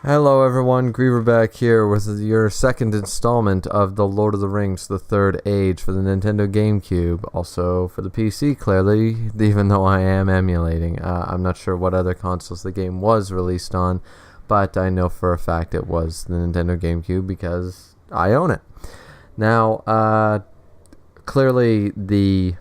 Hello everyone, Griever back here with your second installment of The Lord of the Rings, The Third Age for the Nintendo GameCube, also for the PC clearly, even though I am emulating. I'm not sure what other consoles the game was released on, but I know for a fact it was the Nintendo GameCube because I own it. Now, clearly the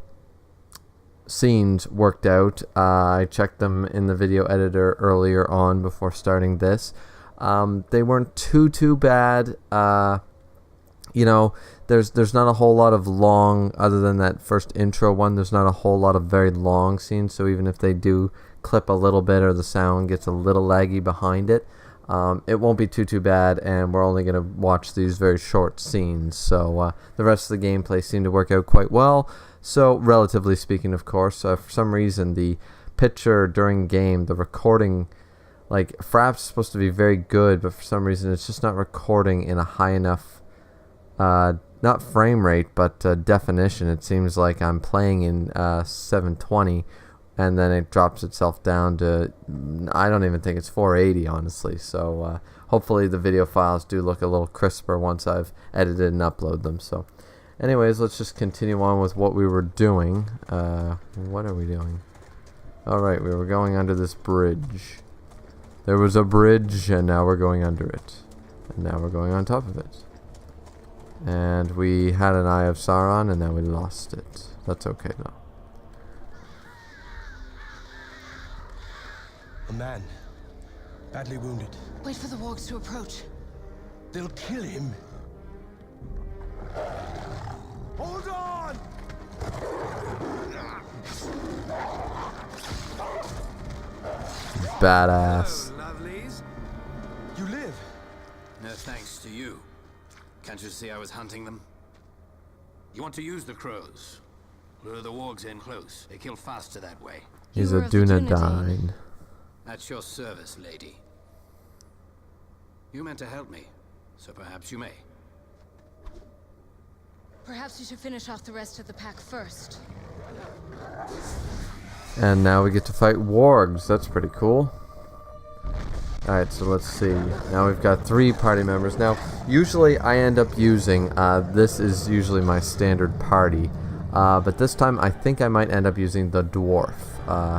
scenes worked out. I checked them in the video editor earlier on before starting this. They weren't too bad. There's not a whole lot of long, other than that first intro one, there's not a whole lot of very long scenes, so even if they do clip a little bit or the sound gets a little laggy behind it, it won't be too bad, and we're only going to watch these very short scenes. So the rest of the gameplay seemed to work out quite well, so relatively speaking, of course. For some reason, the picture during game, the recording, like, Fraps is supposed to be very good, but for some reason it's just not recording in a high enough, not frame rate, but definition. It seems like I'm playing in 720, and then it drops itself down to, I don't even think it's 480, honestly. So hopefully the video files do look a little crisper once I've edited and upload them. So anyways, let's just continue on with what we were doing. What are we doing? Alright, we were going under this bridge. There was a bridge, and now we're going under it. And now we're going on top of it. And we had an Eye of Sauron, and now we lost it. That's okay, though. A man, badly wounded. Wait for the wargs to approach. They'll kill him. Hold on! Badass. Hello, lovelies. You live? No thanks to you. Can't you see I was hunting them? You want to use the crows? Lure the wargs in close. They kill faster that way. He's You a were of the Dunedain. At your service, lady. You meant to help me, so perhaps you may. Perhaps you should finish off the rest of the pack first. And now we get to fight wargs. That's pretty cool. Alright, so let's see. Now we've got 3 party members. Now, usually I end up using, this is usually my standard party. But this time I think I might end up using the dwarf,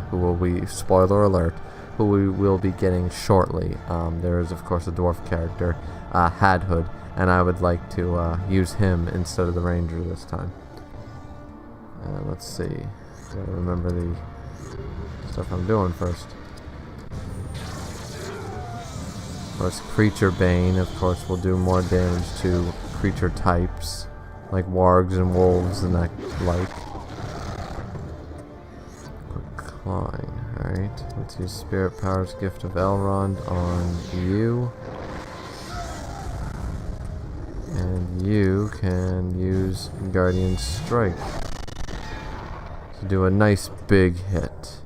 who will be, spoiler alert, who we will be getting shortly. There is, of course, a dwarf character, Hadhood, and I would like to use him instead of the ranger this time. Let's see. Gotta remember the stuff I'm doing first. Of course, Creature Bane, of course, will do more damage to creature types, like wargs and wolves and that like. Quick clawing, alright. Let's use Spirit Power's Gift of Elrond on you. And you can use Guardian Strike to do a nice big hit.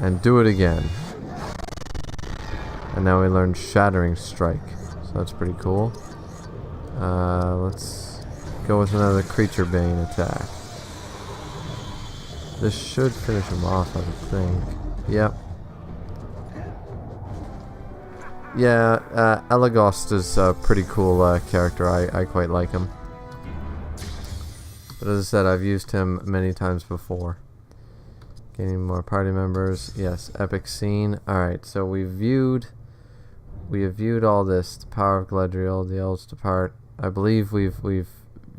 And do it again. And now we learned Shattering Strike, so that's pretty cool. Let's go with another Creature Bane attack. This should finish him off, I would think. Yep. Yeah, Elagos is a pretty cool character. I quite like him. But as I said, I've used him many times before. Gaining more party members. Yes, epic scene. Alright, so we have viewed all this. The power of Galadriel, the elves depart. I believe we've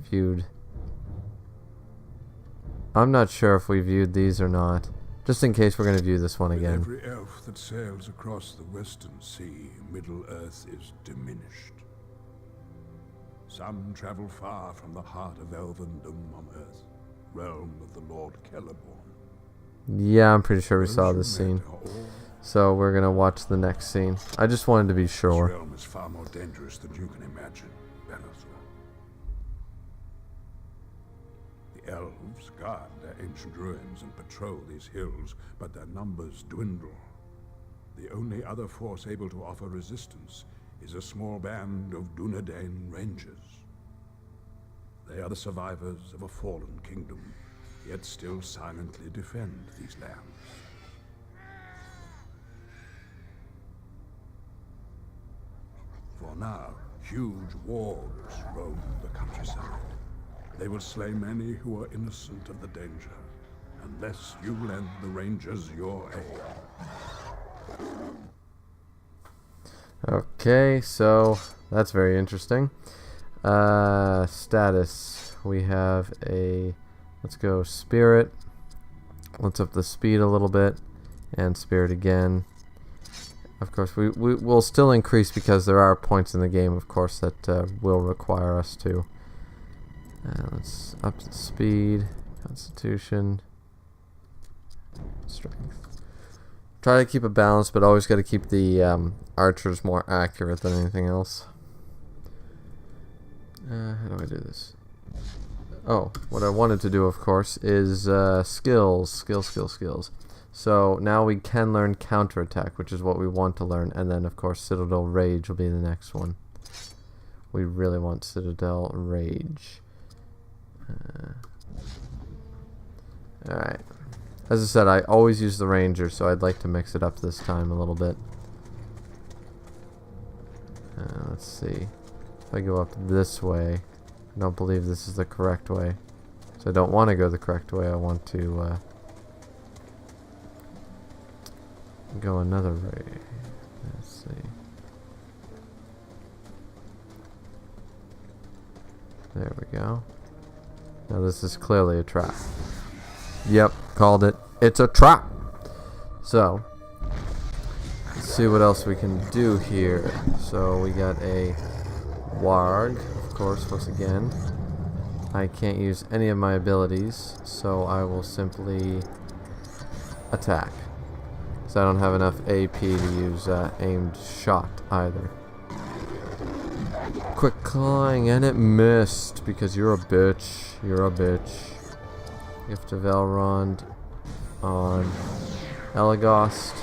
viewed. I'm not sure if we viewed these or not. Just in case we're going to view this one again. With every elf that sails across the western sea, Middle-earth is diminished. Some travel far from the heart of elvendom on earth, realm of the Lord Celeborn. Yeah, I'm pretty sure we saw this scene. So we're going to watch the next scene. I just wanted to be sure. This realm is far more dangerous than you can imagine, Bellathor. The elves guard their ancient ruins and patrol these hills, but their numbers dwindle. The only other force able to offer resistance is a small band of Dunedain rangers. They are the survivors of a fallen kingdom, yet still silently defend these lands. For now, huge wargs roam the countryside. They will slay many who are innocent of the danger, unless you lend the Rangers your aid. Okay, so that's very interesting. Status. We have a... Let's go Spirit. Let's up the speed a little bit. And Spirit again. Of course, we will still increase because there are points in the game, of course, that will require us to. Let's up the speed, Constitution, Strength. Try to keep it balanced, but always got to keep the archers more accurate than anything else. How do I do this? Oh, what I wanted to do, of course, is skills. So now we can learn counterattack, which is what we want to learn, and then of course Citadel Rage will be the next one. We really want Citadel Rage. Alright. As I said, I always use the Ranger, so I'd like to mix it up this time a little bit. Let's see. If I go up this way, I don't believe this is the correct way. So I don't want to go the correct way, I want to go another way. Let's see. There we go. Now this is clearly a trap. Yep, called it. It's a trap! So, let's see what else we can do here. So we got a warg, of course, once again. I can't use any of my abilities, so I will simply attack. So I don't have enough AP to use aimed shot either. Quick clawing, and it missed because you're a bitch. You're a bitch. Gift of Elrond on Elagast,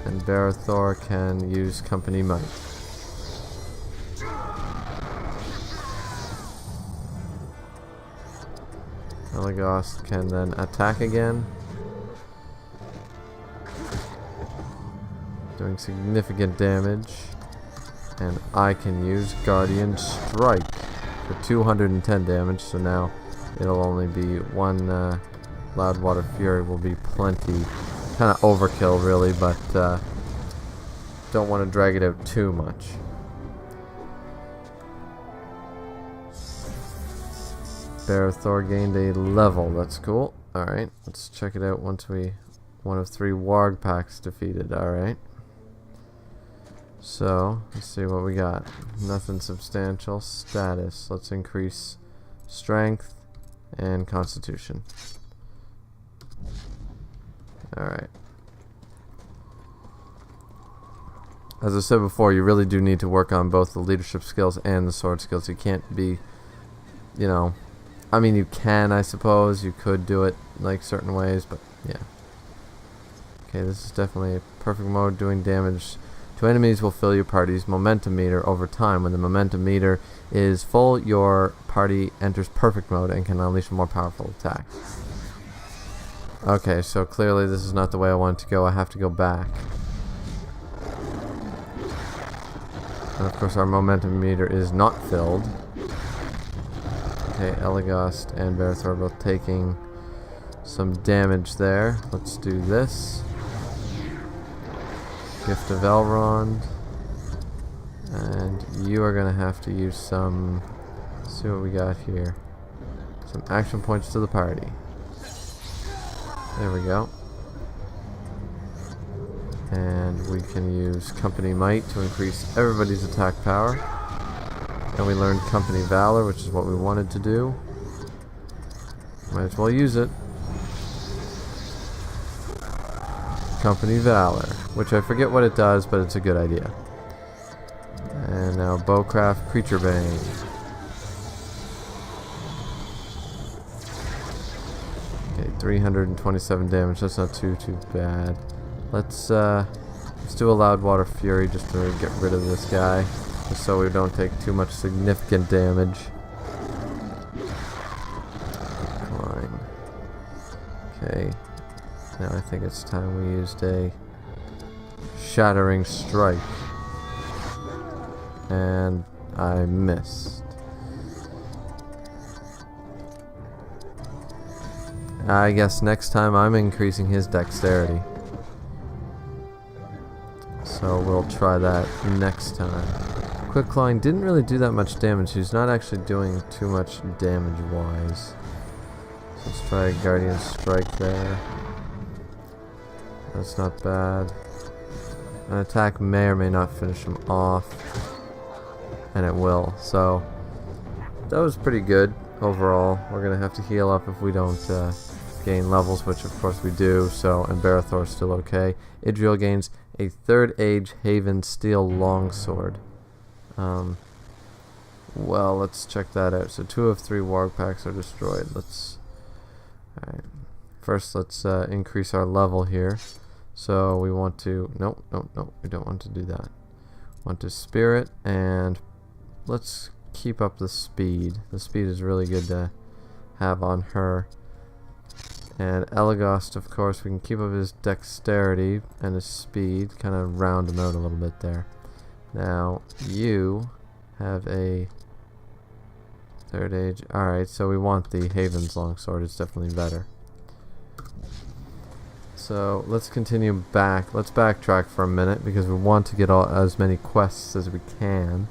and Barathor can use Company Might. Elagast can then attack again, doing significant damage, and I can use Guardian Strike for 210 damage, so now it'll only be one Loudwater Fury will be plenty. Kind of overkill really, but don't want to drag it out too much. Barathor gained a level, that's cool. Alright, let's check it out once one of 3 Warg packs defeated, alright. So, let's see what we got. Nothing substantial. Status. Let's increase Strength and Constitution. Alright. As I said before, you really do need to work on both the leadership skills and the sword skills. You can't be, you know, I mean you can, I suppose. You could do it like certain ways, but yeah. Okay, this is definitely a perfect mode. Doing damage to enemies will fill your party's momentum meter over time. When the momentum meter is full, your party enters perfect mode and can unleash a more powerful attack. Okay, so clearly this is not the way I want it to go. I have to go back. And of course our momentum meter is not filled. Okay, Elagast and Barathor are both taking some damage there. Let's do this. Gift of Elrond, and you are going to have to use some, let's see what we got here, some action points to the party. There we go. And we can use Company Might to increase everybody's attack power. And we learned Company Valor, which is what we wanted to do. Might as well use it. Company Valor, which I forget what it does, but it's a good idea. And now Bowcraft Creature Bane. Okay, 327 damage. That's not too bad. Let's do a Loudwater Fury just to get rid of this guy, just so we don't take too much significant damage. Fine. Okay. Now I think it's time we used a Shattering Strike. and I missed. I guess next time I'm increasing his dexterity. So we'll try that next time. Quick clawing didn't really do that much damage. He's not actually doing too much damage wise. So let's try a guardian strike there. That's not bad. An attack may or may not finish him off. And it will. So that was pretty good overall. We're going to have to heal up if we don't gain levels, which of course we do. So, and Barathor's still okay. Idriel gains a 3rd Age Haven Steel Longsword. Well, let's check that out. So 2 of 3 warg packs are destroyed. Alright. First, let's increase our level here. So we want to... Nope, we don't want to do that. Want to spirit, and let's keep up the speed. The speed is really good to have on her. And Elagast, of course, we can keep up his dexterity and his speed, kind of round him out a little bit there. Now, you have a 3rd Age. Alright, so we want the Haven's Longsword. It's definitely better. So, let's continue back. Let's backtrack for a minute, because we want to get as many quests as we can.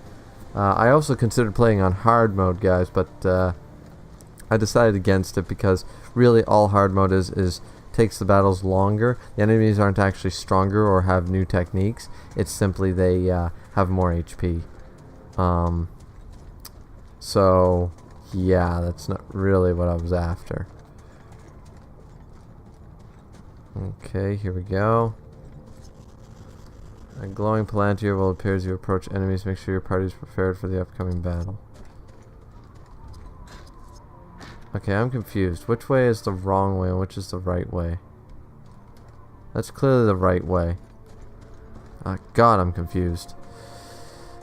I also considered playing on hard mode, guys, but I decided against it, because really all hard mode is takes the battles longer. The enemies aren't actually stronger or have new techniques. It's simply they have more HP. So yeah, that's not really what I was after. Okay, here we go. A glowing palantir will appear as you approach enemies. Make sure your party is prepared for the upcoming battle. Okay, I'm confused. Which way is the wrong way and which is the right way? That's clearly the right way. God, I'm confused.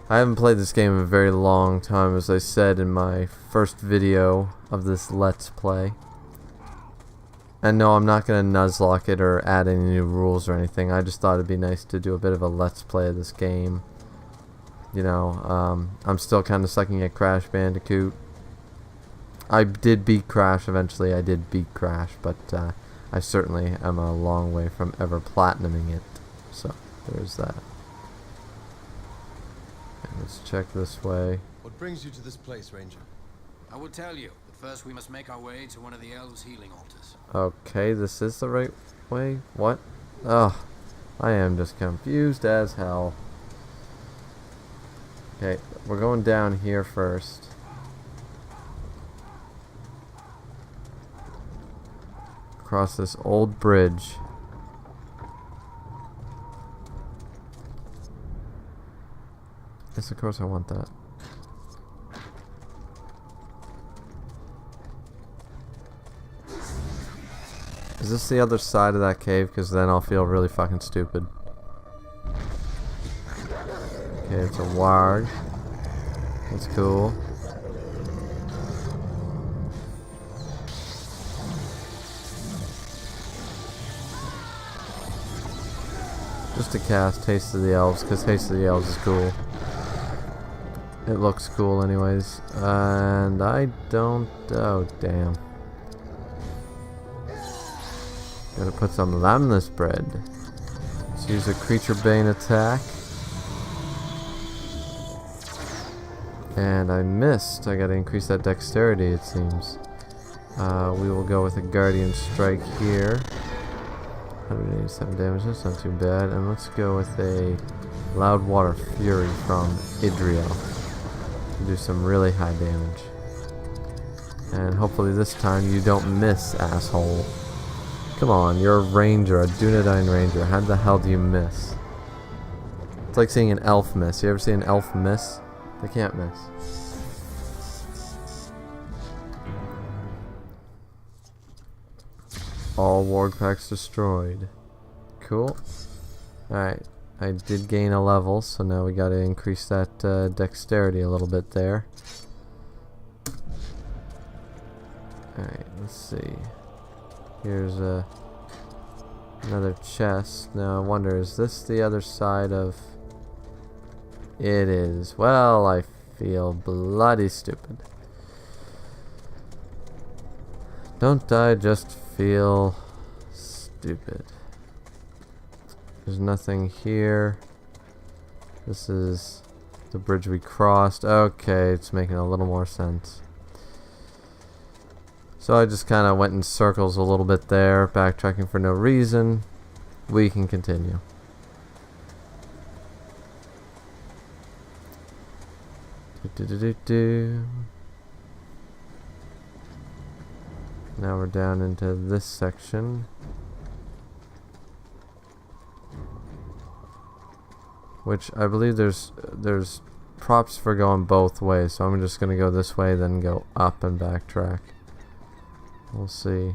I haven't played this game in a very long time, as I said in my first video of this Let's Play. And no, I'm not going to nuzlocke it or add any new rules or anything. I just thought it'd be nice to do a bit of a Let's Play of this game. You know, I'm still kind of sucking at Crash Bandicoot. I did beat Crash eventually. I did beat Crash, but I certainly am a long way from ever platinuming it. So, there's that. And let's check this way. What brings you to this place, Ranger? I will tell you, but first we must make our way to one of the elves' healing altars. Okay, this is the right way? What? Ugh, I am just confused as hell. Okay, we're going down here first. Across this old bridge. Yes, of course I want that. Is this the other side of that cave? Because then I'll feel really fucking stupid. Okay, it's a warg. That's cool. Just to cast Taste of the Elves, because Taste of the Elves is cool. It looks cool anyways. And I don't... Oh, damn. Gotta put some lambless bread. Let's use a Creature Bane attack. And I missed. I gotta increase that dexterity, it seems. We will go with a Guardian Strike here. 187 damage, that's not too bad. And let's go with a Loud Water Fury from Idriel. Do some really high damage. And hopefully this time you don't miss, asshole. Come on, you're a ranger, a Dunedain ranger. How the hell do you miss? It's like seeing an elf miss. You ever see an elf miss? They can't miss. All warg packs destroyed. Cool. Alright, I did gain a level, so now we gotta increase that dexterity a little bit there. Alright, let's see. Here's another chest. Now I wonder, is this the other side of... It is. Well, I feel bloody stupid. Don't I just feel stupid? There's nothing here. This is the bridge we crossed. Okay, it's making a little more sense. So I just kind of went in circles a little bit there, backtracking for no reason. We can continue. Now we're down into this section, which I believe there's props for going both ways. So I'm just gonna go this way, then go up and backtrack. We'll see.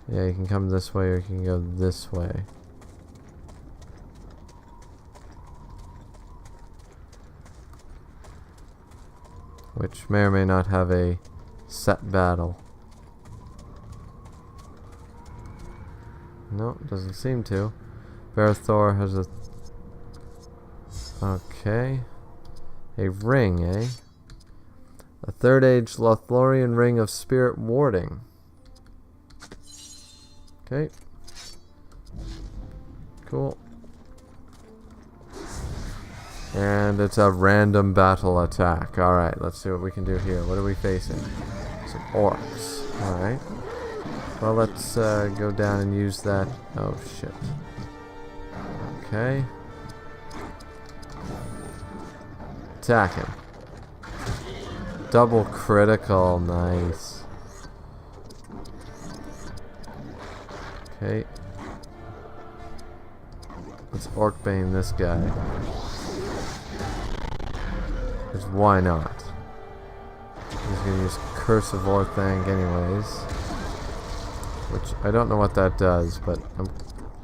Yeah, you can come this way or you can go this way. Which may or may not have a set battle. No, doesn't seem to. Barathor has a... Okay. A ring, eh? A third age Lothlorian ring of spirit warding. Okay. Cool. And it's a random battle attack. Alright, let's see what we can do here. What are we facing? Some orcs. Alright. Well, let's go down and use that. Oh, shit. Okay. Attack him. Double critical. Nice. Okay. Let's Orcbane this guy. Because why not? He's gonna use Curse of Orthanc anyways. Which I don't know what that does, but I'm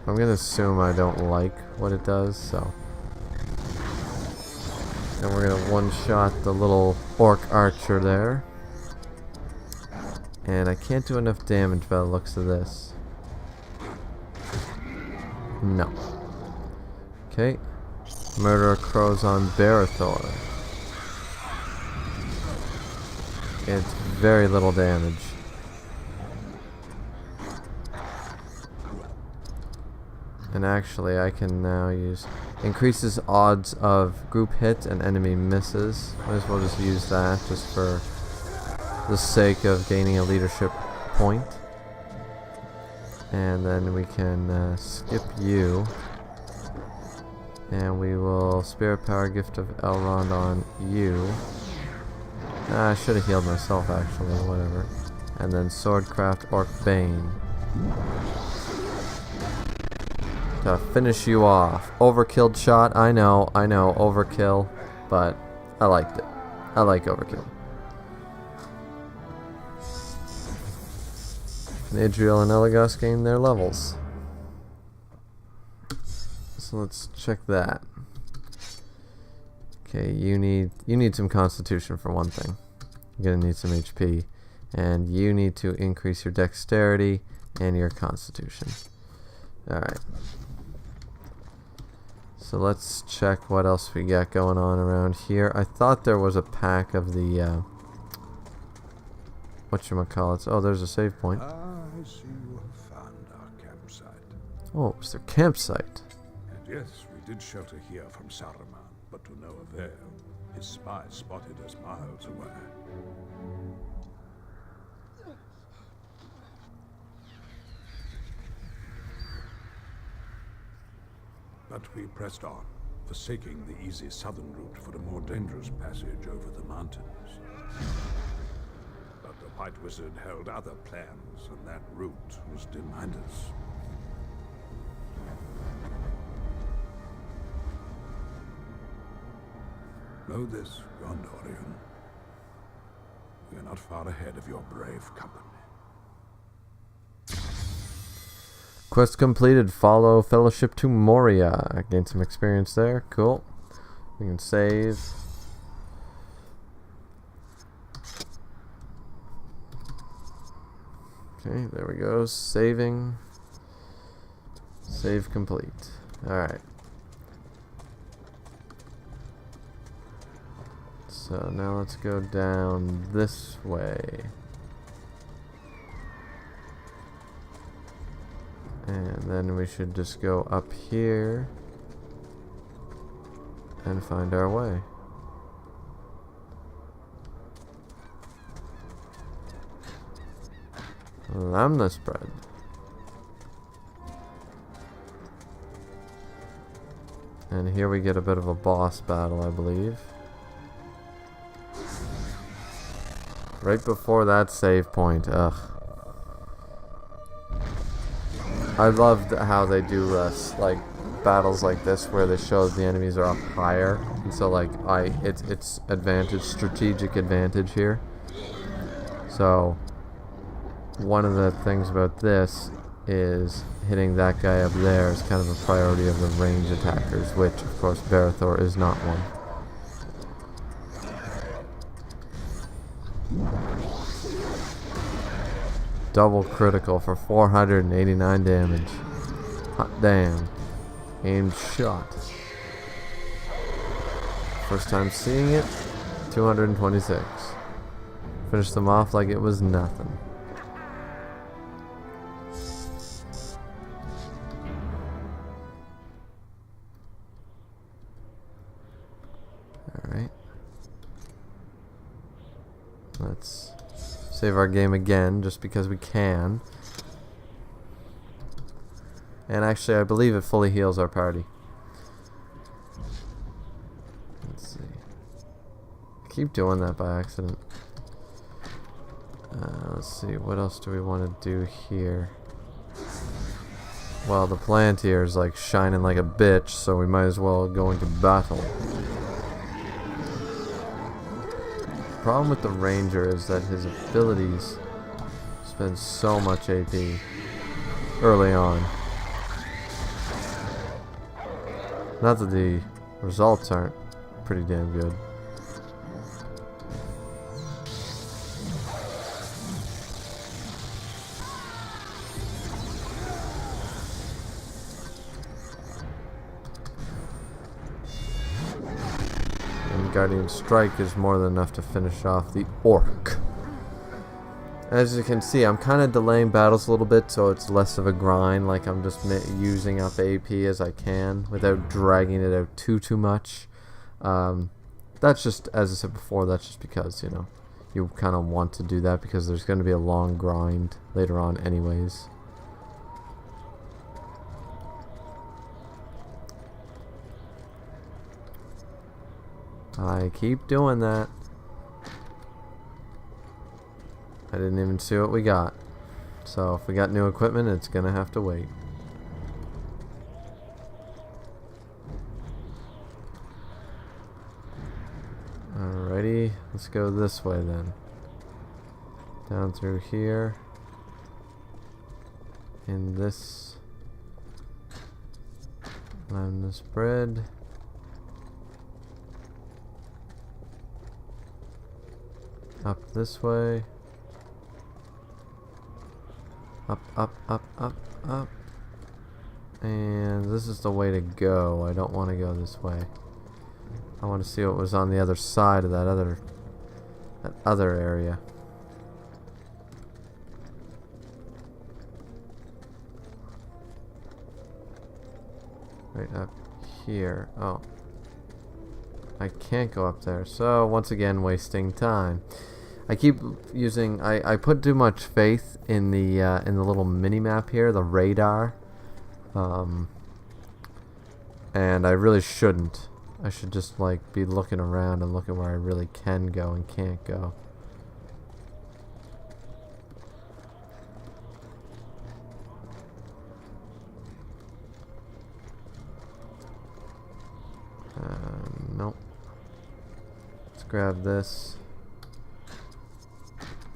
gonna assume I don't like what it does, so. And we're gonna one-shot the little orc archer there. And I can't do enough damage by the looks of this. No. Okay. Murder crows on Barathor. It's very little damage. And actually I can now use increases odds of group hit and enemy misses. Might as well just use that just for the sake of gaining a leadership point. And then we can skip you. And we will Spirit Power Gift of Elrond on you. I should have healed myself actually, whatever. And then Swordcraft Orcbane. To finish you off. Overkilled shot, I know, overkill. But I liked it. I like overkill. And Adriel and Elagos gain their levels. So let's check that. Okay, you need some constitution for one thing. You're gonna need some HP. And you need to increase your dexterity and your constitution. Alright. So let's check what else we got going on around here. I thought there was a pack of the whatchamacallits. Oh, there's a save point. I see you have found our campsite. Oh, it's their campsite. And yes, we did shelter here from Saruman, but to no avail. His spies spotted us miles away. But we pressed on, forsaking the easy southern route for a more dangerous passage over the mountains. But the White Wizard held other plans, and that route was denied us. Know this, Gondorian. We are not far ahead of your brave company. Quest completed. Follow Fellowship to Moria. Gain some experience there. Cool. We can save. Okay, there we go. Saving. Save complete. Alright. So now let's go down this way. And then we should just go up here and find our way. Lamnas bread. And here we get a bit of a boss battle, I believe. Right before that save point. Ugh. I loved how they do like battles like this where they show the enemies are up higher, and so like it's advantage, strategic advantage here. So one of the things about this is hitting that guy up there is kind of a priority of the range attackers, which of course Barathor is not one. Double critical for 489 damage. Hot damn. Aimed shot. First time seeing it, 226. Finished them off like it was nothing. Alright. Let's save our game again, just because we can. And actually, I believe it fully heals our party. Let's see. I keep doing that by accident. Let's see, what else do we want to do here? Well, the plant here is like shining like a bitch, so we might as well go into battle. The problem with the ranger is that his abilities spend so much AP early on. Not that the results aren't pretty damn good. Guardian Strike is more than enough to finish off the orc. As you can see, I'm kind of delaying battles a little bit, so it's less of a grind. Like I'm just using up AP as I can without dragging it out too much. That's just, as I said before, that's just because, you know, you kind of want to do that because there's going to be a long grind later on anyways. I keep doing that. I didn't even see what we got. So if we got new equipment, it's gonna have to wait. Alrighty, let's go this way then. Down through here. In this lamnas bread. Up this way. Up, up, up, up, up. And this is the way to go. I don't want to go this way. I want to see what was on the other side of that other area. Right up here. Oh. I can't go up there. So, once again, wasting time. I keep using. I put too much faith in the little mini map here, the radar, and I really shouldn't. I should just like be looking around and looking where I really can go and can't go. Nope. Let's grab this.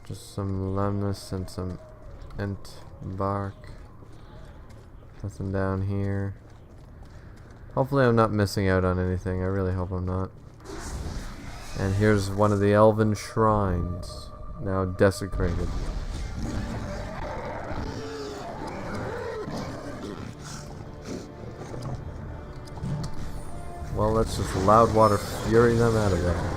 Just some lamnas and some ent bark. Nothing down here. Hopefully I'm not missing out on anything. I really hope I'm not. And here's one of the elven shrines. Now desecrated. Well, let's just Loudwater Fury them out of there.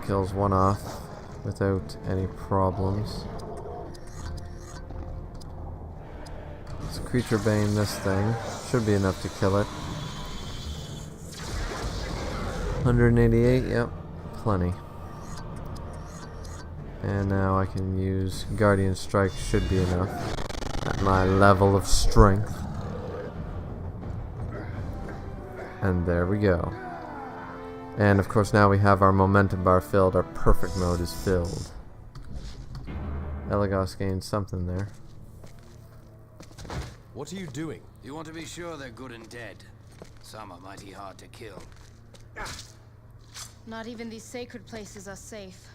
kills one off without any problems. Let's creature bane this thing. Should be enough to kill it. 188, yep, plenty. And now I can use Guardian Strike, should be enough at my level of strength. And there we go. And of course now we have our momentum bar filled, our perfect mode is filled. Elagos gained something there. What are you doing? You want to be sure they're good and dead. Some are mighty hard to kill. Not even these sacred places are safe.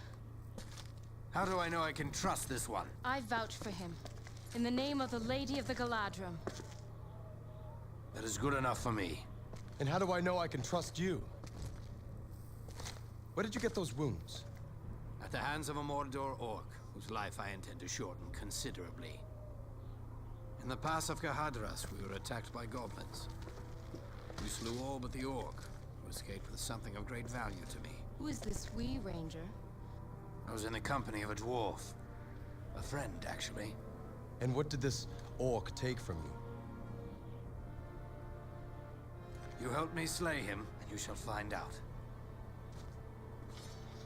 How do I know I can trust this one? I vouch for him. In the name of the Lady of the Galadrim. That is good enough for me. And how do I know I can trust you? Where did you get those wounds? At the hands of a Mordor orc, whose life I intend to shorten considerably. In the pass of Gahadras, we were attacked by goblins. We slew all but the orc, who escaped with something of great value to me. Who is this wee ranger? I was in the company of a dwarf. A friend, actually. And what did this orc take from you? You helped me slay him, and you shall find out.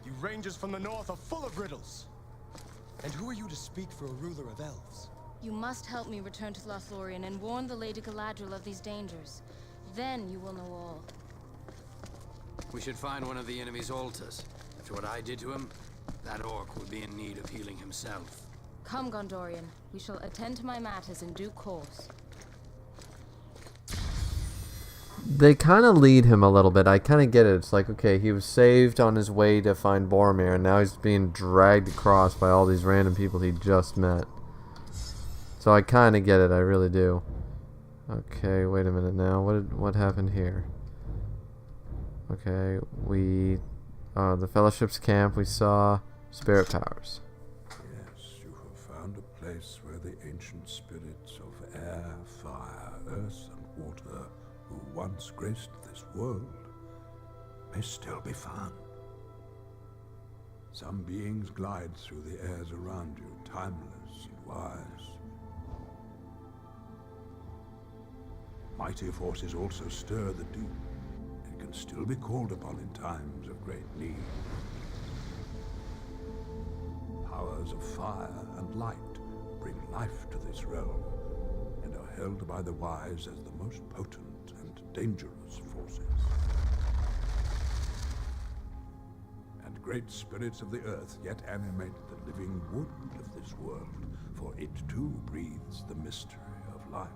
You rangers from the north are full of riddles. And who are you to speak for a ruler of elves? You must help me return to Lothlorien and warn the Lady Galadriel of these dangers. Then you will know all. We should find one of the enemy's altars. After what I did to him, that orc would be in need of healing himself. Come, Gondorian. We shall attend to my matters in due course. They kind of lead him a little bit. I kind of get it. It's like, okay, he was saved on his way to find Boromir, and now he's being dragged across by all these random people he just met. So I kind of get it. I really do. Okay, wait a minute now. What happened here? Okay, the Fellowship's camp. We saw spirit powers. Yes, you have found a place where the ancient spirits of air, fire, earth, and water who once graced this world may still be found. Some beings glide through the airs around you, timeless and wise. Mighty forces also stir the deep, and can still be called upon in times of great need. Powers of fire and light bring life to this realm, and are held by the wise as the most potent and dangerous forces. And great spirits of the earth yet animate the living wood of this world, for it too breathes the mystery of life.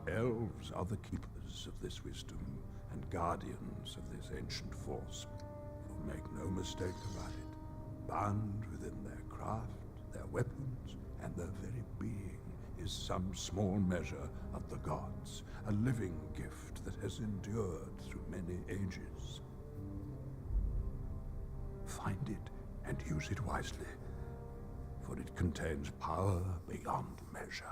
Elves are the keepers of this wisdom and guardians of this ancient force, for make no mistake about it, bound within their craft, their weapons, and their very being is some small measure of the gods, a living gift that has endured through many ages. Find it and use it wisely, for it contains power beyond measure.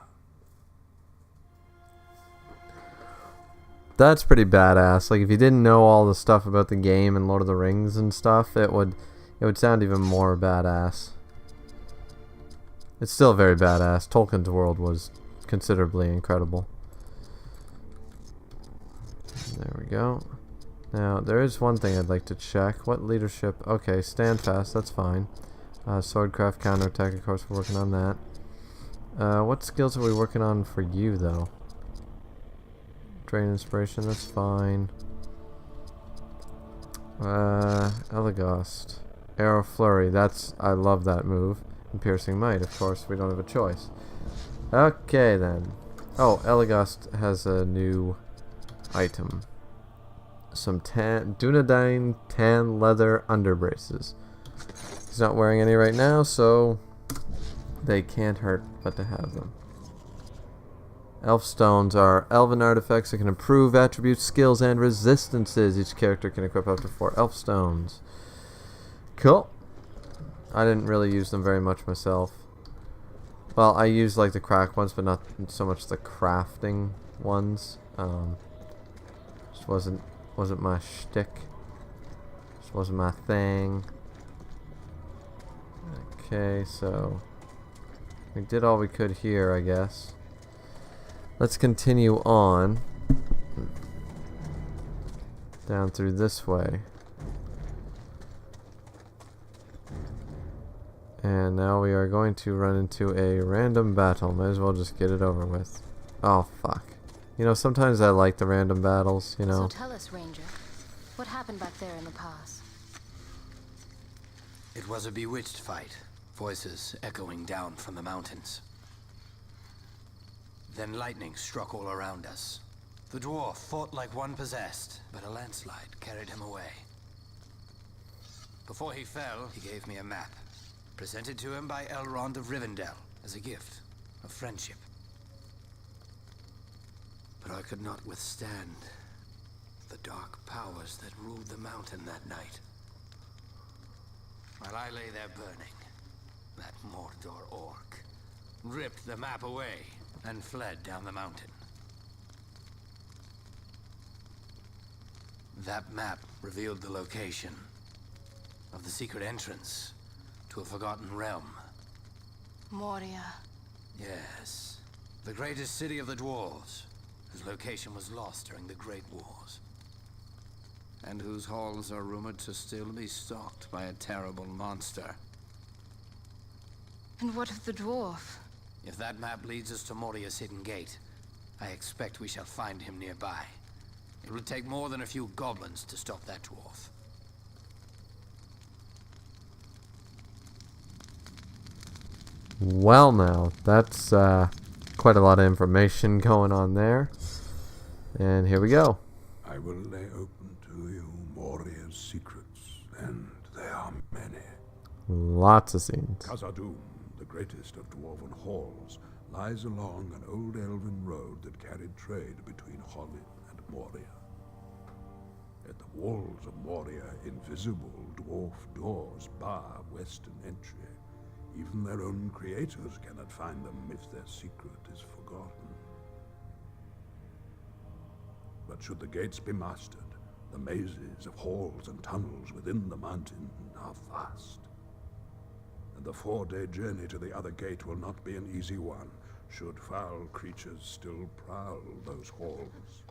That's pretty badass. Like, if you didn't know all the stuff about the game and Lord of the Rings and stuff, it would sound even more badass. It's still very badass. Tolkien's world was considerably incredible. There we go. Now, there is one thing I'd like to check. What leadership? Okay, stand fast. That's fine. Swordcraft, counterattack, of course, we're working on that. What skills are we working on for you, though? Drain inspiration, that's fine. Elagos. Arrow flurry, I love that move. And piercing might, of course, we don't have a choice. Okay then. Oh, Elagos has a new item. Some Dunedain tan leather underbraces. He's not wearing any right now, so they can't hurt but to have them. Elf stones are elven artifacts that can improve attributes, skills, and resistances. Each character can equip up to 4 elf stones. Cool. I didn't really use them very much myself. Well, I used like the crack ones, but not so much the crafting ones. Just wasn't my shtick. Just wasn't my thing. Okay, so we did all we could here, I guess. Let's continue on down through this way. And now we are going to run into a random battle. Might as well just get it over with. Oh, fuck. You know, sometimes I like the random battles, you know. So tell us, Ranger, what happened back there in the pass? It was a bewitched fight, voices echoing down from the mountains. Then lightning struck all around us. The dwarf fought like one possessed, but a landslide carried him away. Before he fell, he gave me a map, presented to him by Elrond of Rivendell as a gift of friendship. But I could not withstand the dark powers that ruled the mountain that night. While I lay there burning, that Mordor orc ripped the map away and fled down the mountain. That map revealed the location of the secret entrance to a forgotten realm. Moria. Yes, the greatest city of the dwarves, whose location was lost during the Great Wars, and whose halls are rumored to still be stalked by a terrible monster. And what of the dwarf? If that map leads us to Moria's hidden gate, I expect we shall find him nearby. It will take more than a few goblins to stop that dwarf. Well, now, that's quite a lot of information going on there. And here we go. I will lay open to you Moria's secrets, and they are many. Lots of scenes. Khazad-dûm, the greatest of dwarven halls, lies along an old elven road that carried trade between Hollin and Moria. At the walls of Moria, invisible dwarf doors bar western entry. Even their own creators cannot find them if their secret is forgotten. But should the gates be mastered, the mazes of halls and tunnels within the mountain are vast. And the 4-day journey to the other gate will not be an easy one, should foul creatures still prowl those halls.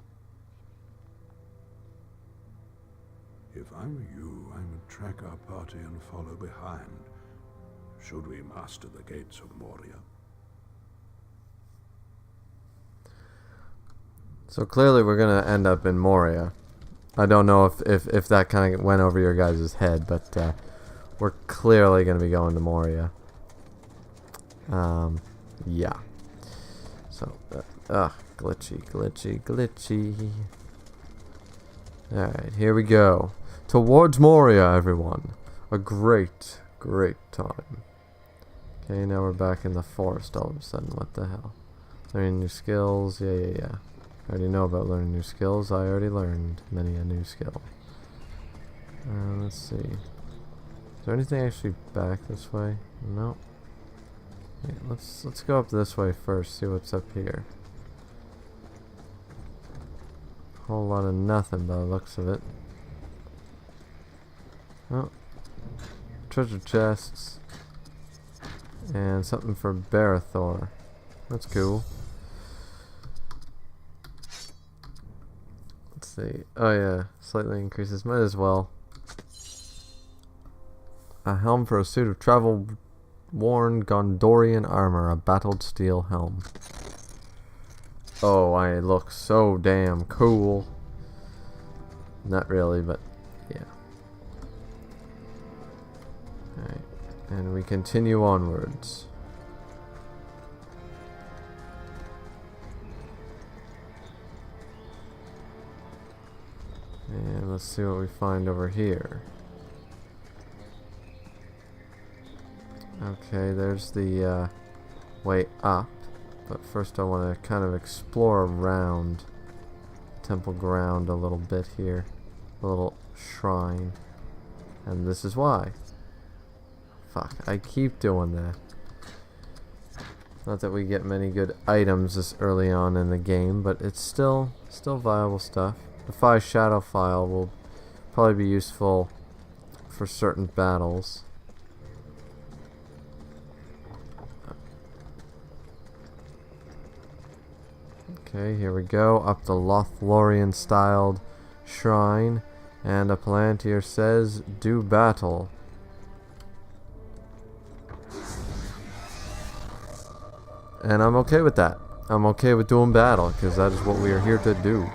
If I were you, I would track our party and follow behind, should we master the gates of Moria. So clearly we're going to end up in Moria. I don't know if that kind of went over your guys' head, but we're clearly going to be going to Moria. Yeah. So, glitchy. Alright, here we go. Towards Moria, everyone. A great time. Okay, now we're back in the forest all of a sudden. What the hell? Learning new skills. Yeah. I already know about learning new skills. I already learned many a new skill. Let's see. Is there anything actually back this way? No. Wait, let's go up this way first. See what's up here. Whole lot of nothing by the looks of it. Oh. Treasure chests. And something for Barathor. That's cool. Let's see. Oh yeah, slightly increases. Might as well. A helm for a suit of travel-worn Gondorian armor. A battled steel helm. Oh, I look so damn cool. Not really, but yeah. Alright. And we continue onwards. And let's see what we find over here. Okay, there's the way up. But first I want to kind of explore around Temple Ground a little bit here. A little shrine. And this is why. Fuck, I keep doing that. Not that we get many good items this early on in the game, but it's still viable stuff. The 5 shadow file will probably be useful for certain battles. Okay, here we go. Up the Lothlorien styled shrine. And a Palantir says, do battle. And I'm okay with that. I'm okay with doing battle, because that is what we are here to do.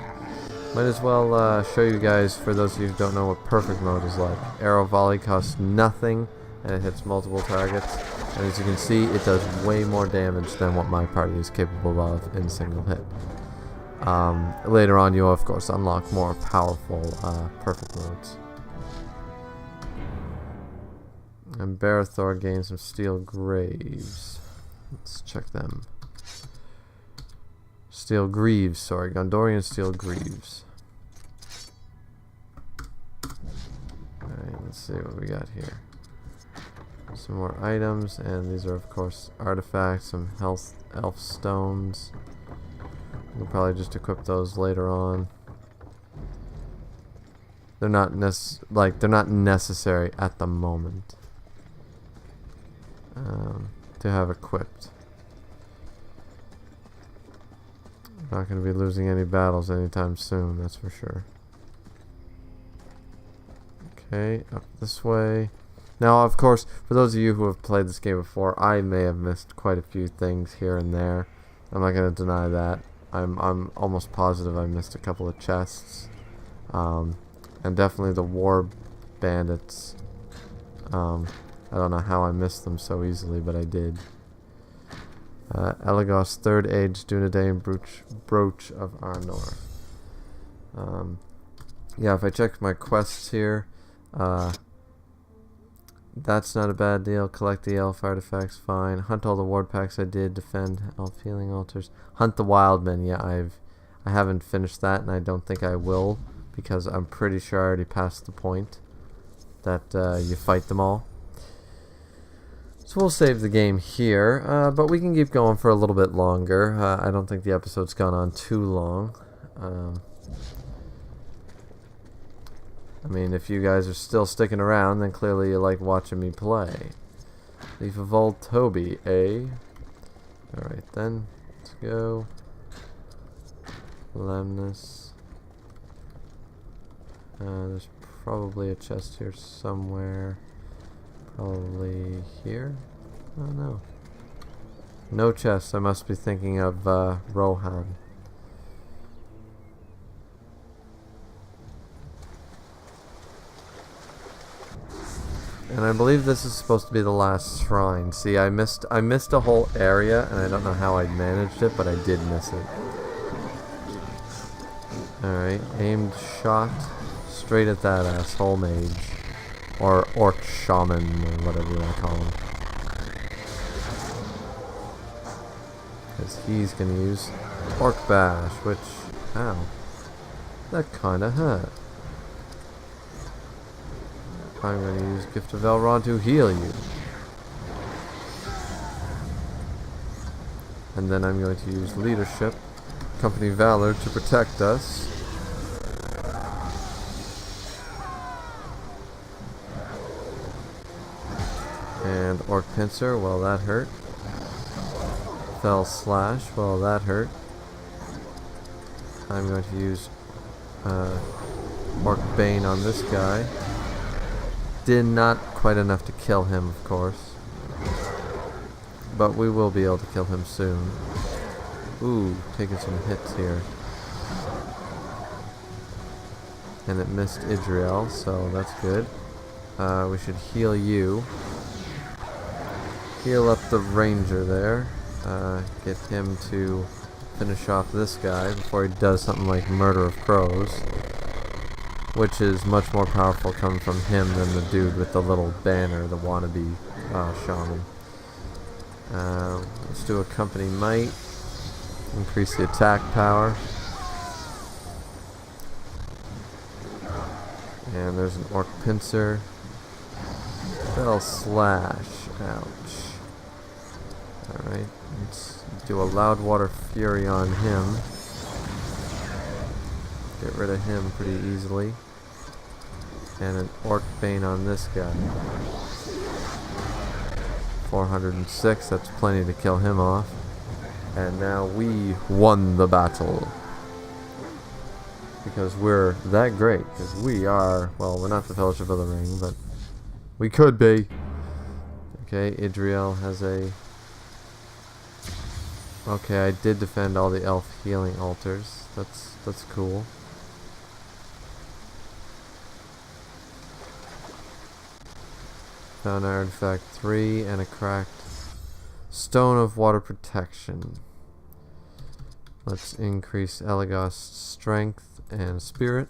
Might as well show you guys, for those of you who don't know what perfect mode is like. Arrow volley costs nothing, and it hits multiple targets. And as you can see, it does way more damage than what my party is capable of in single hit. Later on, you'll of course unlock more powerful perfect modes. And Barathor gains some steel graves. Let's check them. Steel Greaves, sorry. Gondorian Steel Greaves. Alright, let's see what we got here. Some more items, and these are of course artifacts, some health elf stones. We'll probably just equip those later on. They're not necessary at the moment to have equipped. Not going to be losing any battles anytime soon, that's for sure. Okay, up this way. Now, of course, for those of you who have played this game before, I may have missed quite a few things here and there. I'm not going to deny that. I'm almost positive I missed a couple of chests. And definitely the war bandits. I don't know how I missed them so easily, but I did. Elagos, Third Age, Dunedain, Brooch of Arnor. Yeah, if I check my quests here, that's not a bad deal. Collect the elf artifacts, fine. Hunt all the ward packs I did. Defend elf healing altars. Hunt the wildmen. Yeah, I haven't finished that, and I don't think I will, because I'm pretty sure I already passed the point that you fight them all. So we'll save the game here, but we can keep going for a little bit longer. I don't think the episode's gone on too long. I mean, if you guys are still sticking around, then clearly you like watching me play. Leaf of Old Toby, eh? Alright then, let's go. Lemnis. There's probably a chest here somewhere. Probably here? Oh no. No chest, I must be thinking of Rohan. And I believe this is supposed to be the last shrine. See, I missed a whole area, and I don't know how I managed it, but I did miss it. Alright, aimed shot straight at that asshole mage. Or orc shaman, or whatever you want to call him. Because he's going to use orc bash, which, ow, that kind of hurt. I'm going to use Gift of Elrond to heal you. And then I'm going to use Leadership, Company Valor, to protect us. And Orc Pincer, well that hurt. Fell Slash, well that hurt. I'm going to use Orc Bane on this guy. Did not quite enough to kill him, of course. But we will be able to kill him soon. Ooh, taking some hits here. And it missed Idriel, so that's good. We should heal you. Heal up the ranger there. Get him to finish off this guy before he does something like Murder of Crows. Which is much more powerful coming from him than the dude with the little banner, the wannabe shaman. Let's do a Company Might. Increase the attack power. And there's an Orc Pincer. Fell Slash. Ouch. Alright, let's do a Loudwater Fury on him. Get rid of him pretty easily. And an Orc Bane on this guy. 406, that's plenty to kill him off. And now we won the battle. Because we're that great. Because we are, well, we're not the Fellowship of the Ring, but we could be. Okay, Idriel has a... Okay, I did defend all the elf healing altars. That's cool. Found artifact 3 and a cracked stone of water protection. Let's increase Elagost's strength and spirit.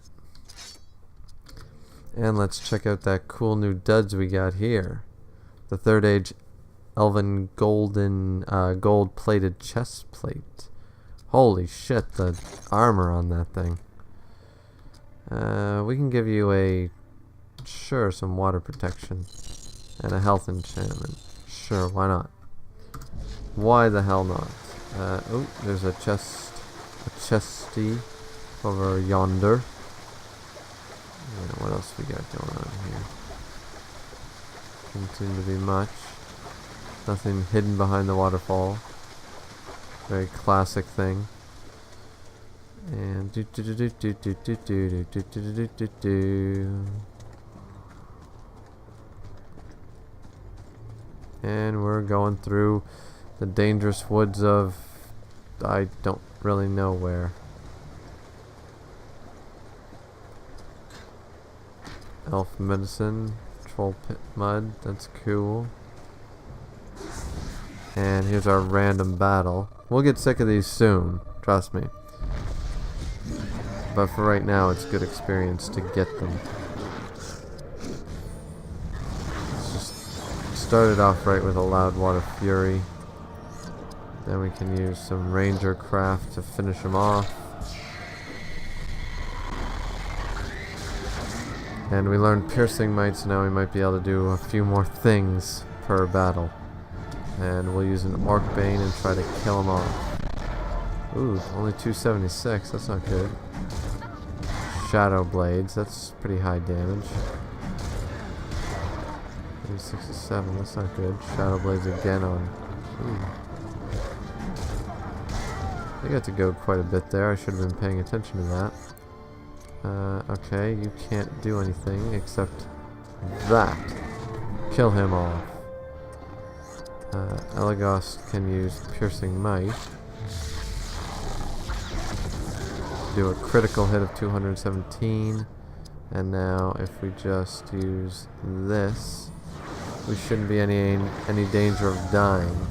And let's check out that cool new duds we got here. The Third Age Elven golden gold-plated chest plate. Holy shit, the armor on that thing. We can give you a... Sure, some water protection. And a health enchantment. Sure, why not? Why the hell not? Oh, there's a chesty over yonder. Yeah, what else we got going on here? Doesn't seem to be much. Nothing hidden behind the waterfall. Very classic thing. And and we're going through the dangerous woods of I don't really know where. Elf medicine, troll pit mud, that's cool. And here's our random battle. We'll get sick of these soon, trust me. But for right now, it's good experience to get them. Let's just start it off right with a Loud Water Fury. Then we can use some Ranger Craft to finish them off. And we learned Piercing Might, so now we might be able to do a few more things per battle. And we'll use an Orc Bane and try to kill them off. Ooh, only 276, that's not good. Shadow Blades, that's pretty high damage. 367, that's not good. Shadow Blades again on... Ooh. I got to go quite a bit there, I should have been paying attention to that. Okay, you can't do anything except that. Kill him off. Elagost can use Piercing Might. Do a critical hit of 217. And now if we just use this, we shouldn't be any danger of dying.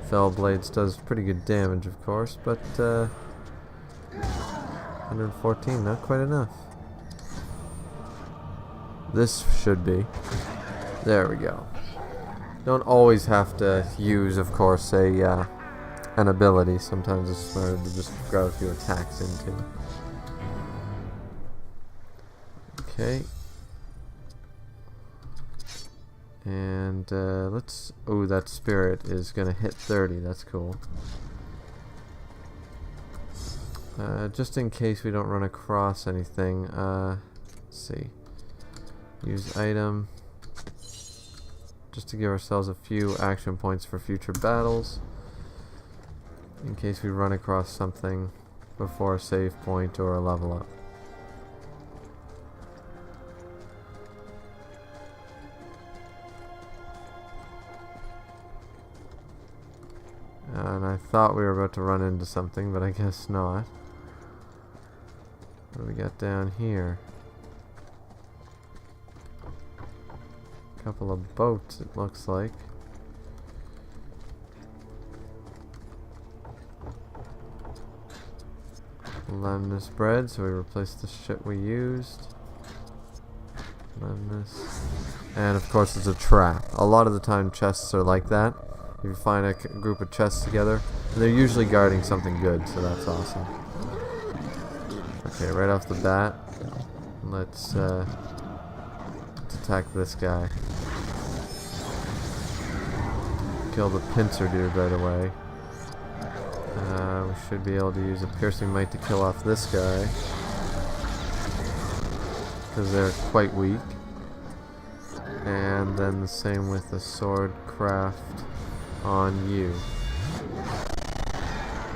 Fell Blades does pretty good damage, of course, but 114, not quite enough. This should be. There we go. Don't always have to use, of course, an ability. Sometimes it's smarter to just grab a few attacks into. Okay. And let's... Oh, that spirit is going to hit 30. That's cool. Just in case we don't run across anything, let's see. Use item. Just to give ourselves a few action points for future battles. In case we run across something before a save point or a level up. And I thought we were about to run into something, but I guess not. What do we got down here? A couple of boats, it looks like. Lemnis bread, so we replaced the shit we used. Lemnis. And of course it's a trap. A lot of the time chests are like that. If you find a group of chests together, they're usually guarding something good, so that's awesome. Okay, right off the bat, let's attack this guy. Kill the pincer dude right away. We should be able to use a Piercing Might to kill off this guy. because they're quite weak. And then the same with the sword craft on you.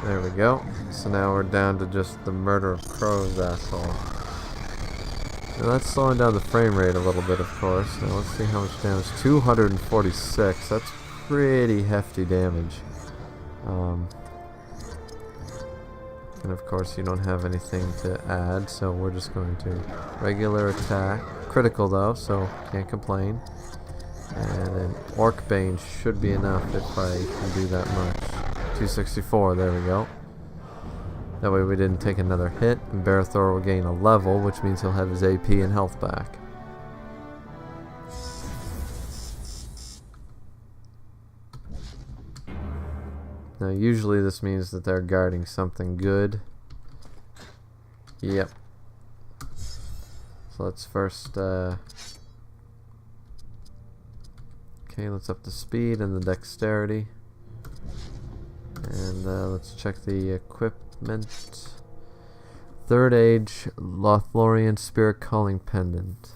There we go. So now we're down to just the murder of crows, asshole. Now that's slowing down the frame rate a little bit, of course. Now let's see how much damage. 246. That's pretty hefty damage. And of course you don't have anything to add, so we're just going to regular attack. Critical though, so can't complain. And then Orc Bane should be enough if I can do that much. 264, there we go. That way we didn't take another hit, and Barathor will gain a level, which means he'll have his AP and health back. Now usually this means that they're guarding something good. Yep. So let's first okay, let's up the speed and the dexterity. And let's check the equipment. Third Age Lothlorian Spirit Calling Pendant.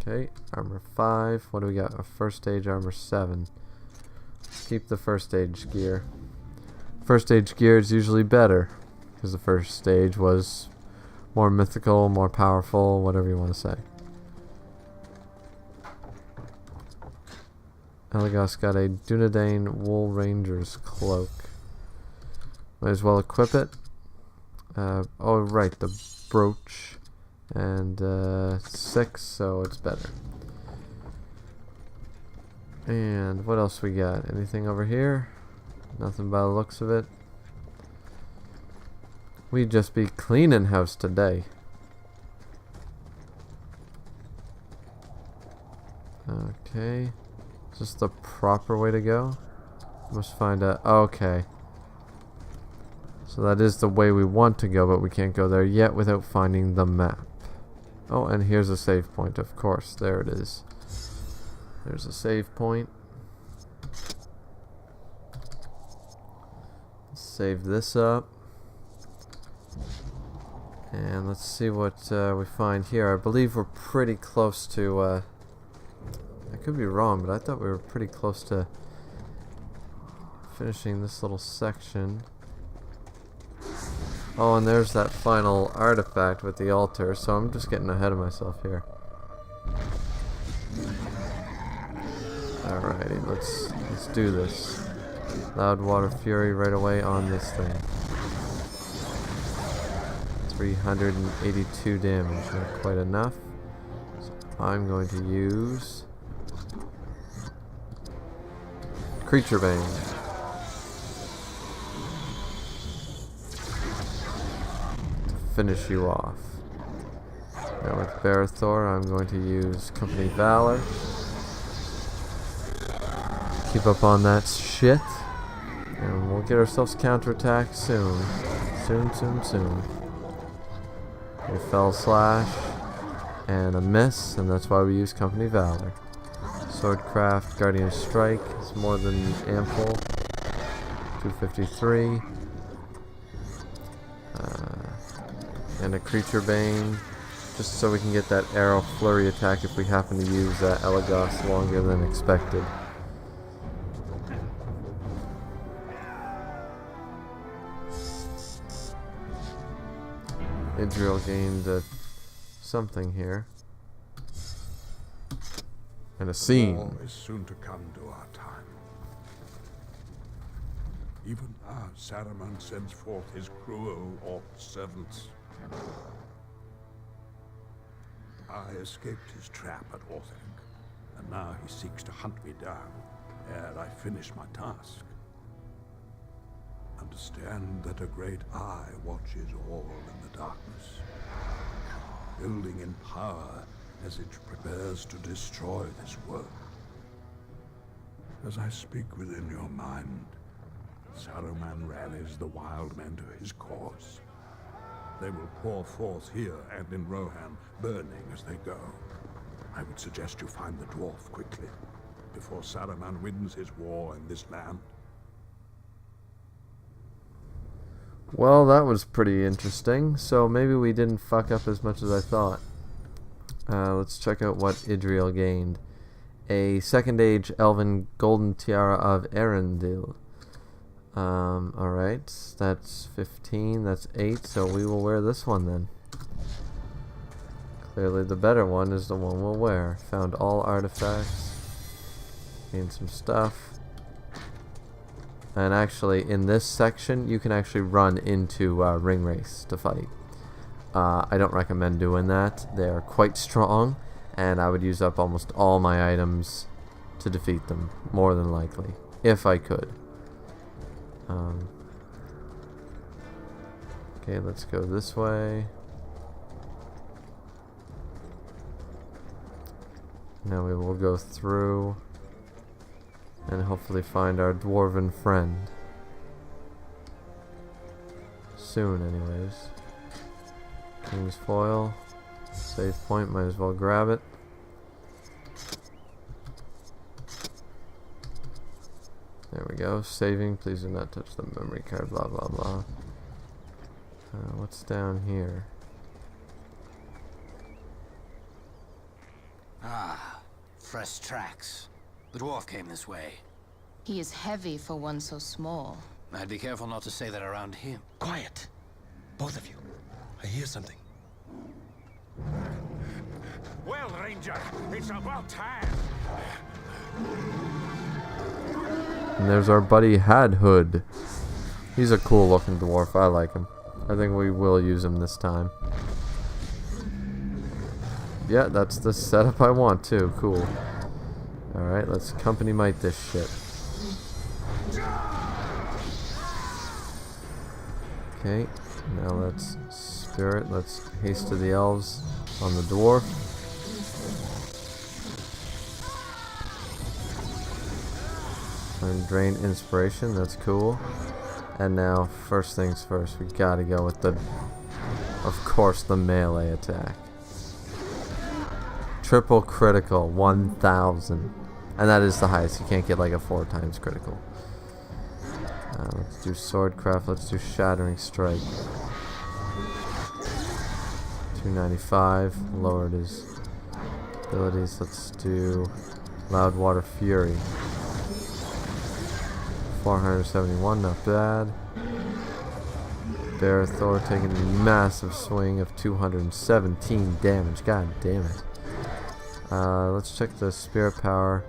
Okay, armor 5. What do we got? A first age armor 7. Let's keep the first age gear. First age gear is usually better because the first stage was more mythical, more powerful, whatever you want to say. Elagos got a Dunedain Wool Ranger's cloak. Might as well equip it. Oh right, the brooch. And 6, so it's better. And what else we got? Anything over here? Nothing by the looks of it. We'd just be cleaning house today. Okay. Is this the proper way to go? Must find a... okay. So that is the way we want to go, but we can't go there yet without finding the map. Oh, and here's a save point, of course. There it is. There's a save point. Save this up. And let's see what we find here. I believe we're pretty close to... I could be wrong, but I thought we were pretty close to finishing this little section. Oh, and there's that final artifact with the altar, so I'm just getting ahead of myself here. Alrighty, let's do this. Loud Water Fury right away on this thing. 382 damage, not quite enough. So I'm going to use Creature Bane. Finish you off. Now with Barathor, I'm going to use Company Valor. Keep up on that shit. And we'll get ourselves counterattack soon. Soon. A Fell Slash. And a miss, and that's why we use Company Valor. Swordcraft, Guardian Strike is more than ample. 253. And a Creature Bane, just so we can get that arrow flurry attack if we happen to use Elagos longer than expected. Idril gained something here. And a scene. War is soon to come to our time. Even now, Saruman sends forth his cruel orc servants. I escaped his trap at Orthanc, and now he seeks to hunt me down ere I finish my task. Understand that a great eye watches all in the darkness, building in power as it prepares to destroy this world. As I speak within your mind, Saruman rallies the wild men to his cause. They will pour forth here and in Rohan, burning as they go. I would suggest you find the dwarf quickly, before Saruman wins his war in this land. Well, that was pretty interesting, so maybe we didn't fuck up as much as I thought. Let's check out what Idriel gained. A Second Age Elven Golden Tiara of Arendil. Alright, that's 15, that's 8, so we will wear this one then. Clearly the better one is the one we'll wear. Found all artifacts. Gained some stuff. And actually, in this section, you can actually run into Ring Race to fight. I don't recommend doing that. They are quite strong, and I would use up almost all my items to defeat them, more than likely, if I could. Okay, let's go this way. Now we will go through and hopefully find our dwarven friend. Soon, anyways. King's foil. Save point, might as well grab it. There we go. Saving. Please do not touch the memory card. Blah, blah, blah. What's down here? Ah, fresh tracks. The dwarf came this way. He is heavy for one so small. I'd be careful not to say that around him. Quiet. Both of you. I hear something. Well, Ranger, it's about time. And there's our buddy Hadhood. He's a cool looking dwarf. I like him. I think we will use him this time. Yeah, that's the setup I want too. Cool. Alright, let's company might this shit. Okay, now let's spirit. Let's haste to the elves on the dwarf. And drain inspiration, that's cool. And now, first things first, we gotta go with the, of course, the melee attack. Triple critical, 1000. And that is the highest, you can't get like a 4 times critical. Let's do swordcraft, let's do shattering strike. 295, lowered his abilities, let's do loud water fury. 471, not bad. Barathor taking a massive swing of 217 damage. God damn it. Let's check the spirit power.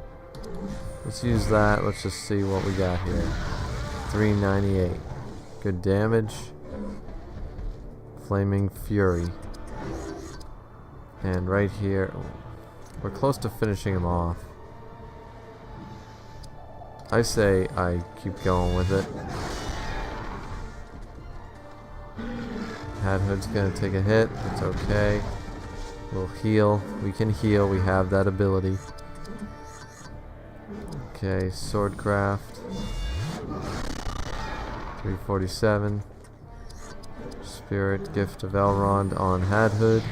Let's use that. Let's just see what we got here. 398. Good damage. Flaming Fury. And right here, we're close to finishing him off. I say I keep going with it. Hadhood's gonna take a hit. It's okay. We'll heal. We can heal. We have that ability. Okay, swordcraft. 347. Spirit Gift of Elrond on Hadhood.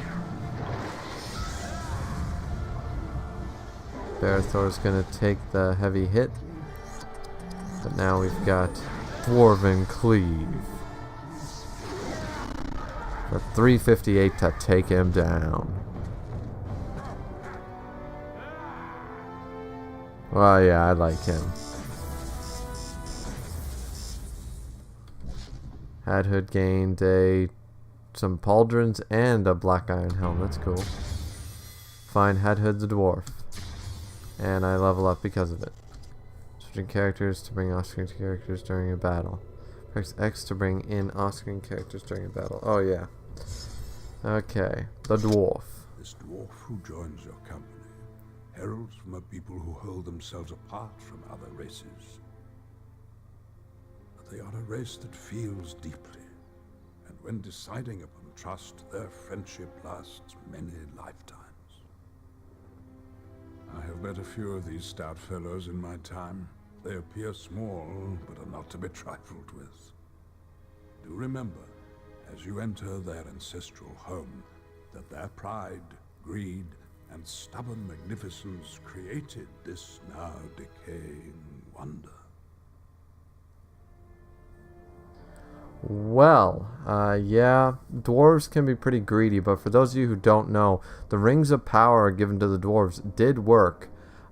Barathor's gonna take the heavy hit. But now we've got Dwarven Cleave. For 358 to take him down. Well, yeah, I like him. Hadhood gained some pauldrons and a black iron helm. That's cool. Find Hadhood the dwarf. And I level up because of it. Switching characters to bring off-screen characters during a battle. Press X to bring in off-screen characters during a battle. Oh yeah. Okay, the dwarf. This dwarf who joins your company heralds from a people who hold themselves apart from other races. But they are a race that feels deeply, and when deciding upon trust, their friendship lasts many lifetimes. I have met a few of these stout fellows in my time. They appear small, but are not to be trifled with. Do remember, as you enter their ancestral home, that their pride, greed, and stubborn magnificence created this now decaying wonder. Well, yeah, dwarves can be pretty greedy, but for those of you who don't know, the rings of power given to the dwarves did work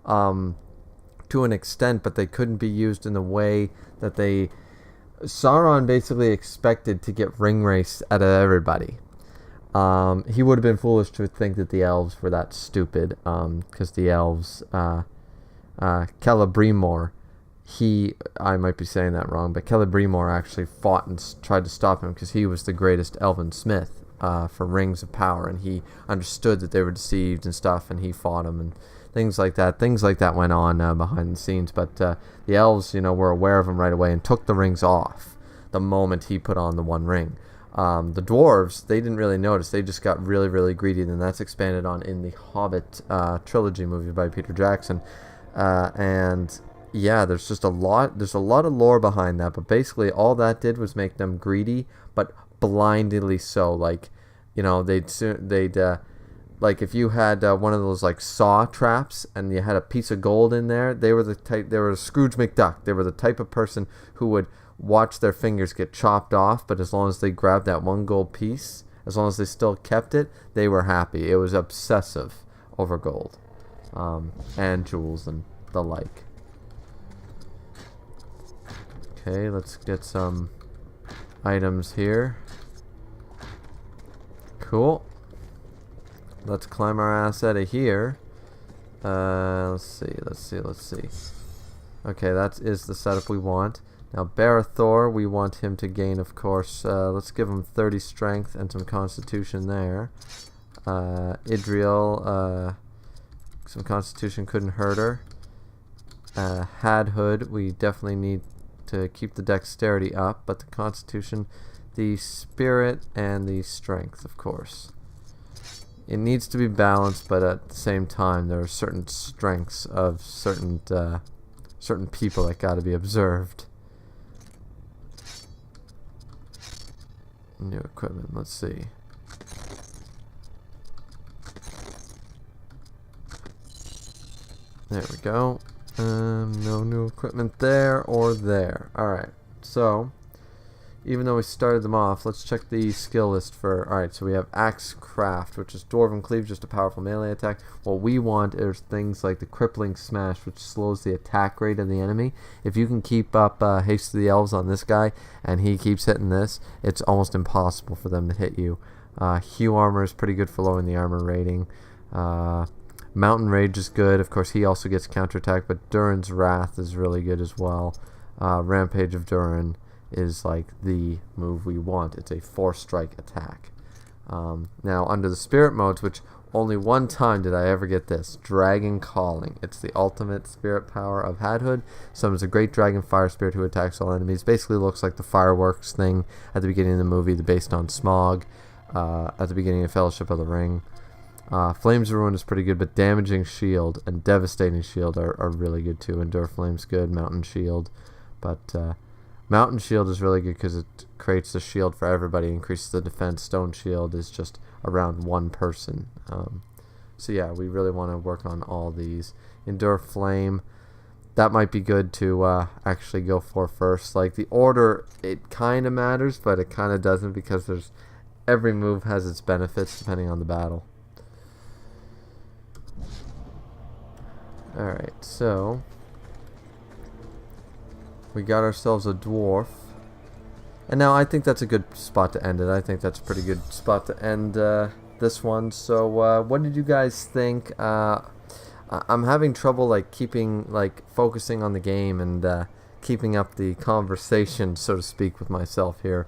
to an extent, but they couldn't be used in the way that they... Sauron basically expected to get ring race out of everybody. He would have been foolish to think that the elves were that stupid, because the elves, Celebrimor, I might be saying that wrong, but Celebrimor actually fought and tried to stop him because he was the greatest elven smith for rings of power, and he understood that they were deceived and stuff, and he fought them and things like that. Things like that went on behind the scenes, but the elves, were aware of him right away and took the rings off the moment he put on the one ring. The dwarves, they didn't really notice. They just got really, really greedy, and that's expanded on in the Hobbit trilogy movie by Peter Jackson. And yeah, there's a lot of lore behind that, but basically all that did was make them greedy, but blindingly so. Like, they'd like if you had one of those like saw traps and you had a piece of gold in there, they were Scrooge McDuck. They were the type of person who would watch their fingers get chopped off, but as long as they grabbed that one gold piece, as long as they still kept it, they were happy. It was obsessive over gold, and jewels and the like. Okay, let's get some items here. Cool. Let's climb our ass out of here. Let's see. Okay, that is the setup we want. Now, Barathor, we want him to gain, of course, let's give him 30 strength and some constitution there. Idriel, some constitution couldn't hurt her. Hadhood, we definitely need to keep the dexterity up, but the constitution, the spirit, and the strength, of course. It needs to be balanced, but at the same time, there are certain strengths of certain people that got to be observed. New equipment, let's see. There we go. No new equipment there or there. Alright, so even though we started them off, let's check the skill list for... Alright, so we have Axe Craft, which is Dwarven Cleave, just a powerful melee attack. What we want is things like the Crippling Smash, which slows the attack rate of the enemy. If you can keep up Haste to the Elves on this guy, and he keeps hitting this, it's almost impossible for them to hit you. Hue Armor is pretty good for lowering the armor rating. Mountain Rage is good. Of course, he also gets counterattack, but Durin's Wrath is really good as well. Rampage of Durin is like the move we want. It's a 4-strike attack. Now, under the spirit modes, which only one time did I ever get this, Dragon Calling. It's the ultimate spirit power of Hadhood. Summons a great dragon fire spirit who attacks all enemies. Basically looks like the fireworks thing at the beginning of the movie, based on Smog, at the beginning of Fellowship of the Ring. Flames of Ruin is pretty good, but Damaging Shield and Devastating Shield are really good too. Endure Flame's good, Mountain Shield. But Mountain Shield is really good because it creates a shield for everybody, increases the defense. Stone Shield is just around one person. So yeah, we really want to work on all these. Endure Flame, that might be good to actually go for first. Like the order, it kind of matters, but it kind of doesn't, because every move has its benefits depending on the battle. Alright, so we got ourselves a dwarf. And now I think that's a good spot to end it. I think that's a pretty good spot to end this one. So what did you guys think? I'm having trouble focusing on the game and keeping up the conversation, so to speak, with myself here.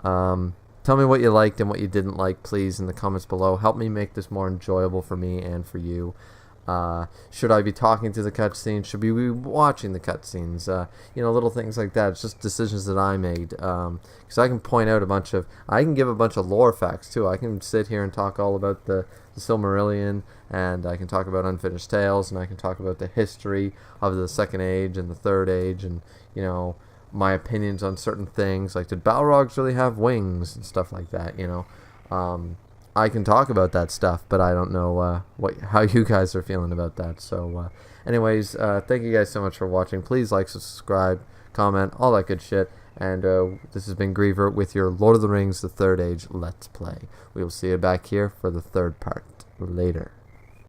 Tell me what you liked and what you didn't like, please, in the comments below. Help me make this more enjoyable for me and for you. Should I be talking to the cutscenes? Should we be watching the cutscenes? Little things like that. It's just decisions that I made. Because I can point out I can give a bunch of lore facts too. I can sit here and talk all about the Silmarillion, and I can talk about Unfinished Tales, and I can talk about the history of the Second Age and the Third Age, and my opinions on certain things, like did Balrogs really have wings and stuff like that. I can talk about that stuff, but I don't know how you guys are feeling about that. So anyways, thank you guys so much for watching. Please like, subscribe, comment, all that good shit, And this has been Griever with your Lord of the Rings: The Third Age Let's Play. We will see you back here for the third part later.